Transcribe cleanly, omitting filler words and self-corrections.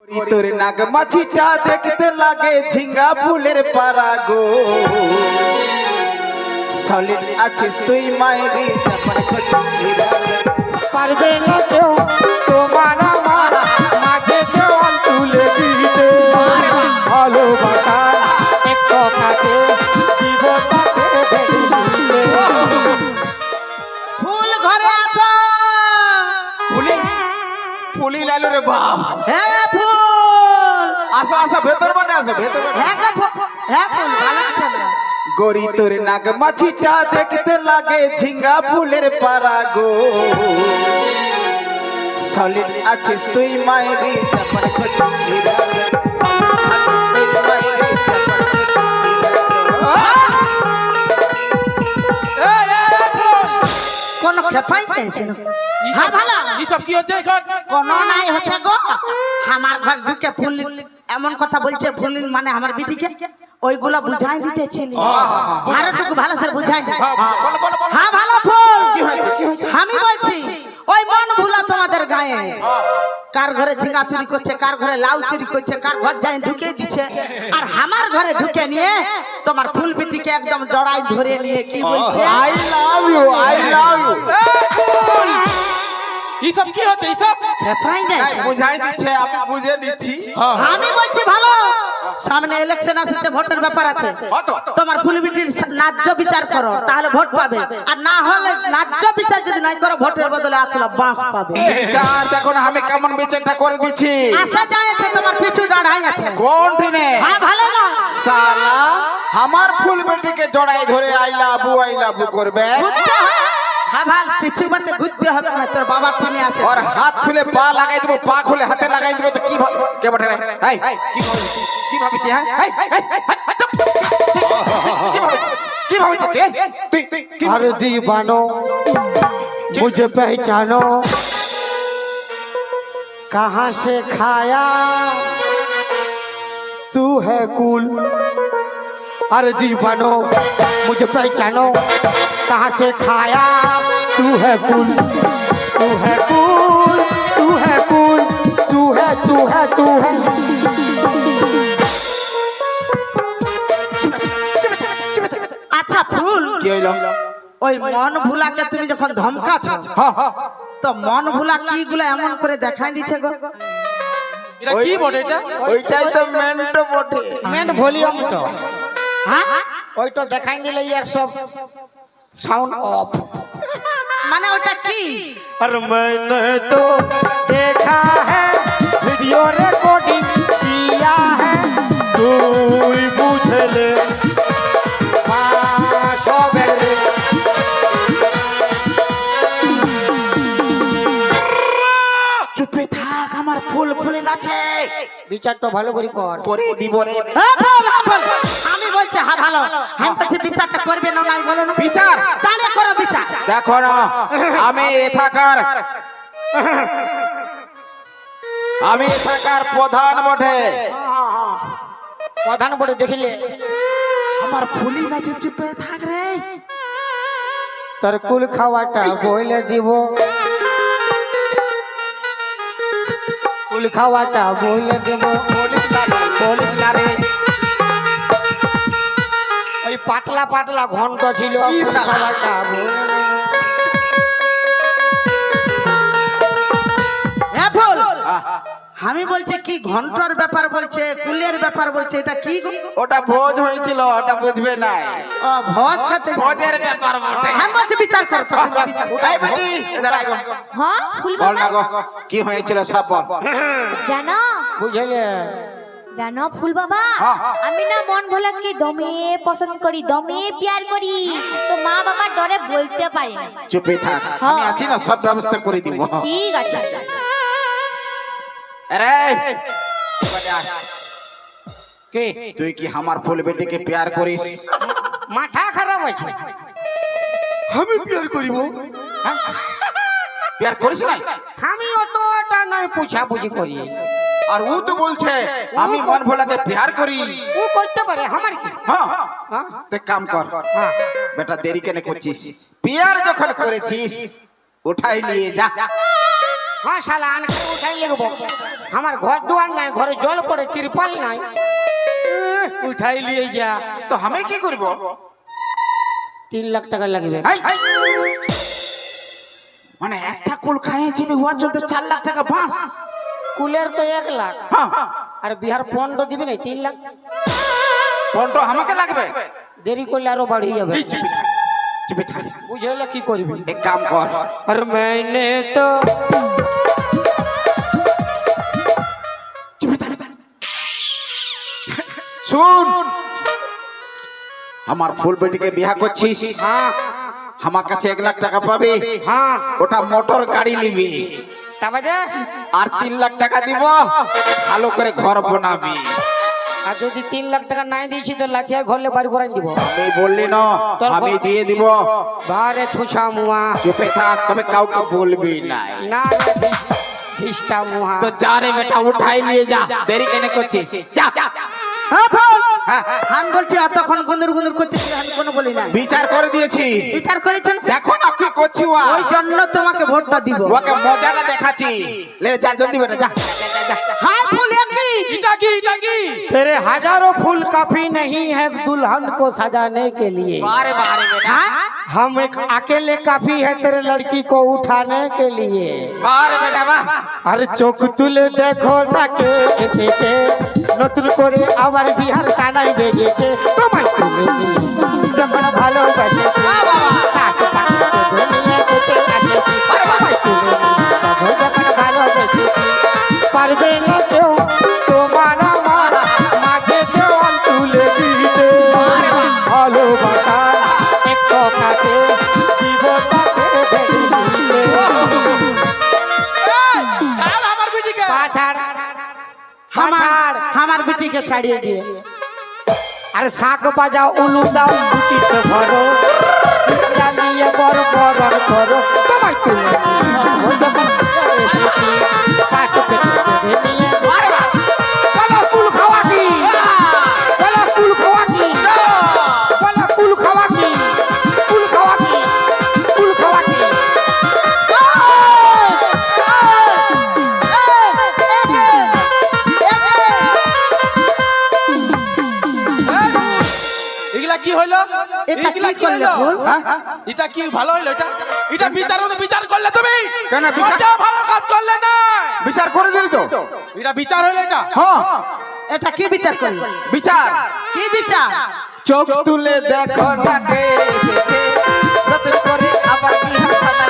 তোর নাগ মাছিটা দেখতে লাগে ঝিঙ্গা ফুলের পারা গো। সলিড আছিস তুই মায়েরি পারবে না কেউ তোমার আমার মাঝে দেওয়াল তুলে দিতে। ভালোবাসা একটু কাছে দিব তাকে ভেঙে দিতে। ফুল ঘরে আছো? ফুলি ফুলি লাইলো রে বাপ। হ্যাঁ ফুল, আসো আসো ভেতর বাটে আসো ভেতর বাটে। হ্যাঁ গো হ্যাঁ ফুল ভালো আছো না? গরি তোর নাগ মাছিটা দেখতে লাগে ঝিঙ্গা ফুলের পারা গো। সলিড আছিস তুই মায়েরি কোন খেপাই পেয়েছে না? হ্যাঁ ভালো। এইসব কি হচ্ছে এখন? কোন নাই হচ্ছে গো, আমার ঘর ঢুকে ফুল এমন কথা বলছে, ফুল মানে আমার বিটিকে ওইগুলো বুঝাই দিতেছিল। আরেকটু ভালো করে বুঝাই দে। বলো বলো বলো। হ্যাঁ ভালো ফুল, কি হয়েছে কি হয়েছে? আমি বলছি ওই মন ভুলা তোমাদের গায়ে কার ঘরে ঝিঙ্গা চুরি করছে, কার ঘরে লাউ চুরি করছে, কার ঘর যাই ঢুকে দিচ্ছে, আর আমার ঘরে ঢুকে নিয়ে তোমার ফুল বিটিকে একদম জড়াই ধরে নিয়ে কি বলছে, I love you I love you. এইসব কি হচ্ছে? এইসব খেপাই দেয়। বুঝাই দিচ্ছে আমি বুঝে নিচ্ছি। আমি বলছি ভালো, সামনে ইলেকশন আসছে, ভোটের ব্যাপার আছে, তোমার ফুলবিটির ন্যায্য বিচার করো তাহলে ভোট পাবে, আর না হলে ন্যায্য বিচার যদি নাই করো ভোটের বদলে আসলে বাঁশ পাবে। বিচার দেখো না আমি কেমন বিচারটা করে দিচ্ছি। আসা যাচ্ছে তোমার পিছু দাঁড়াই আছে। কোন দিনে? হ্যাঁ ভালো না? সালা আমার ফুল বেটিকে জড়াই ধরে আই লাভ ইউ করবে। ঘুরতে হবে। হ্যাঁ ভাল পিছু বাতে ঘুরতে হবে না, তোর বাবার টিনে আছে। और हाथ खुले पा लगाई देबो, पा खुले हाथे लगाई देबो तो की के बटे रे हाय की भाबिछि हाय की भाबिछि तू अरे दीवानो मुझे पहचानो, कहाँ से खाया तू है कूल। अरे दीवानो मुझे पहचानो, कहाँ से खाया तू है कूल। तू है कूल तू है कूल तू है तू है तू है। আচ্ছা ফুল, কি হইলো? ওই মন ভুলাকে তুমি যখন ধমকাছো হ্যাঁ হ্যাঁ তো মন ভুলা কি গুলো এমন করে দেখাই দিচ্ছে গো? এটা কি বটে? এটা ওইটাই তো মেন্টো বটে। মেন ভলিউম তো হ্যাঁ ওই তো দেখাই দিলে ইয়ার সব সাউন্ড অফ। মানে ওটা কি? अरे मैंने तो देखा है वीडियो रिकॉर्डिंग किया है तू ही पूछ ले চুপে থাক আমার ফুল ফুলে নাচে। বিচার তো ভালো করে কর। করে দিব রে হ্যাঁ বল, হ্যাঁ বল। আমি বলছি হ্যাঁ ভালো, আমি বলছি বিচারটা করবে না নাই বলো না? বিচার জানে করো বিচার। দেখো না আমি এথাকার প্রধান বটে। প্রধান বলে দেখিলে আমার ফুলি নাচে চুপে থাক রে। তোর কুল খাওয়াটা বইলে দিব, কুল খাওয়াটা বইলে দেব। বলিস না রে। ওই পাতলা পাতলা ঘন্ট ছিল, ই শালা। খাওয়াটা বইলে দেব। হ্যাঁ ফুল, আমি বলছি কি ঘন্টার ব্যাপার বলছে, কুলের ব্যাপার বলছে, এটা কি গো? ওটা ভোজ হয়েছিল, ওটা বুঝবে না। ও ভোজ খেতে ভোজের ব্যাপার বটে। আমি বলছি বিচার করো তো, তুমি বিচার করো। এই বেটি এধার আয় গো। হ্যাঁ ফুল বল না বাবা, গো কি হয়েছিল সব বল। জানো বুঝলে জানো ফুল বাবা, হ্যাঁ। আমি না মন ভোলাকে দমে পছন্দ করি, দমে প্যার করি, তো মা বাবা ডরে বলতে পারে না। চুপে থাক আমি আছি না, সব ব্যবস্থা করে দিব। ঠিক আছে। আরে এবারে আয়। কে তুই কি আমার ফুল বেটিকে প্যার করিস? মাথা খারাপ আছে। আমি প্যার করিব? হ্যাঁ প্যার করিস না? আমি অতটা নয় পুছাপুছি করি। আর ও তো বলছে আমি মন ভোলাকে প্যার করি। ও করতে পারে আমার কি। হ্যাঁ হ্যাঁ তো কাম কর হ্যাঁ বেটা, দেরি কেন করছিস? প্যার যখন করেছিস উঠাই নিয়ে যা। হ্যাঁ শালা আনকে উঠাই লাগবো আমার ঘর দুয়ার নাই ঘরে জল পড়ে তিরপাল নাই উঠাই লিয়ে যা তো আমি কি করব? 3 লাখ টাকা লাগবে এই, মানে একটা কুল খাইয়েছি ওয়ার চলতে 4 লাখ টাকা বাস। কুলের তো 1 লাখ হ্যাঁ, আর বিহার পন্ড দিবি না 3 লাখ পনেরো আমাকে লাগবে। দেরি করলে আরো বাড়িয়ে যাবে এই চুপি থাক, চুপি থাক। বুঝলে কি করবি এক কাম কর, আর मैंने তো চুপি থাক। শুন, আমার ফুল বেটিকে বিয়া করছিস, হ্যাঁ আমার কাছে 1 লাখ টাকা পাবি। হ্যাঁ ওটা মোটর গাড়ি নিবি তাবাদে আর 3 লাখ টাকা দিব, ভালো করে ঘর বানাবি। আর যদি 3 লাখ টাকা নাই দিয়েছি তো লাঠিয়া ঘরলে বাড়ি করাই দিব আমি বললি না, আমি দিয়ে দিব। বারে ছুছা মুয়া চুপে থাক, তবে কাউকে বলবি নাই। না ভিস্তা মুহা তো যা রে বেটা, উঠাই নিয়ে যা, দেরি কেন করছিস? যা। হ্যাঁ ফোন হ্যাঁ, আমি বলছি এতক্ষণ গুন্দুর গুন্দুর করতেছি আমি কোনো বলি না বিচার করে দিয়েছি, বিচার করেছেন দেখো না কি করছি। ওই জন্য তোমাকে ভোটটা দিব ওকে মজাটা দেখাচ্ছি। লে যা, জলদি বেটা যা। হাই ফুল একই এটা কি এটা কি तेरे हजारों फूल काफी नहीं है दुल्हन को सजाने के लिए बारे बारे बेटा, हम एक अकेले काफी है तेरे लड़की को उठाने के लिए বারে বেটা বাহ। अरे चोख तुले देखो ना के एसेছে নতুন করে আবার বিহার সানাই বেজেছে তোমায় তুলে নিয়ে যখন ভালোবাসেছি সাত পাকে দুনিয়া যেতে আসেছি তোমায় তুলে নিয়ে যখন ভালোবেসেছি পারবে না কেউ তোমার আমার মাঝে দেওয়াল তুলে দিতে ভালোবাসা এক কাছে জীবনটাকে ভেঙে দিতে ছাড় আমার বিটিকে পাছাড় আমার আমার বেটিকে ছাড়িয়ে দিয়ে আরে শাক বাজাও উলু দাও উচিত ধরো জ্বালিয়ে বড় বড় করো তোমায় তুলে নিয়ে যখন এসেছি শাক পেটে নিয়ে বলো কুল খাওয়া কি বলো কুল খাওয়া কি বলো কুল খাওয়া কি কুল খাওয়া কি কুল খাওয়া কি এগুলা কি হইলো এটা এগুলা কি করলে হইলো? ফুল? হ্যাঁ? এটা কি ভালো হইলো এটা এটা বিচার করলে তুমি কেন বিচার? মোটেও ভালো কাজ করলে না বিচার করে দিলি তো? এটা বিচার হইলো এটা হ্যাঁ, এটা কি বিচার করলে বিচার। কি বিচার চোখ তুলে দেখো না কে এসেছে, নতুন করে আবার বিহার সানাই